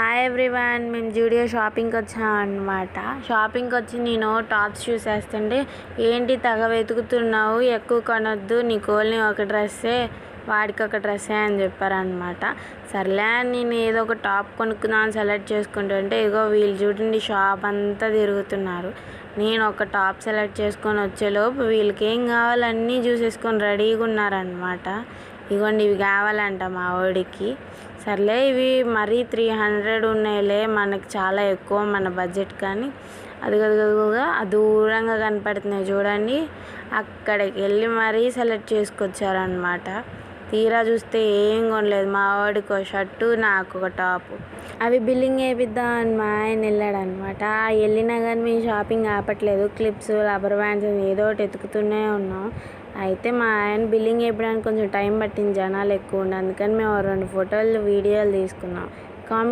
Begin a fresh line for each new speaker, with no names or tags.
Hi everyone, మేము జూడియో షాపింగ్కి వచ్చాం అనమాట. షాపింగ్కి వచ్చి నేను టాప్స్ చూసేస్తుంటే, ఏంటి తెగ వెతుకుతున్నావు, ఎక్కువ కొనొద్దు, నీకు ఓన్లీ ఒక డ్రెస్సే, వాడికి ఒక డ్రెస్సే అని చెప్పారనమాట. సర్లే అని నేను ఏదో ఒక టాప్ కొనుక్కుందామని సెలెక్ట్ చేసుకుంటుంటే, ఇగో వీళ్ళు చూడండి షాప్ అంతా తిరుగుతున్నారు. నేను ఒక టాప్ సెలెక్ట్ చేసుకొని వచ్చేలోపు వీళ్ళకి ఏం కావాలన్నీ చూసేసుకొని రెడీగా ఉన్నారనమాట. ఇగోండి ఇవి కావాలంట మా వాడికి. సర్లే ఇవి మరీ 300 ఉన్నాయిలే, మనకి చాలా ఎక్కువ మన బడ్జెట్, కానీ అదిగదిగదుగా దూరంగా కనపడుతున్నాయి చూడండి, అక్కడికి వెళ్ళి మరీ సెలెక్ట్ చేసుకొచ్చారనమాట. తీరా చూస్తే ఏం కొనలేదు. మా వాడికి ఒక షర్టు, నాకు ఒక టాపు. అవి బిల్లింగ్ వేయిద్దాం అని మా ఆయన వెళ్ళాడనమాట. వెళ్ళినా కానీ మేము షాపింగ్ ఆపట్లేదు. క్లిప్స్, రబ్బర్ బ్యాండ్స్ ఏదో ఒకటి ఎతుకుతూనే ఉన్నాం. అయితే మా ఆయన బిల్లింగ్ వేయడానికి కొంచెం టైం పట్టింది, జనాలు ఎక్కువ ఉండి. అందుకని మేము 2 ఫోటోలు వీడియోలు తీసుకున్నాం.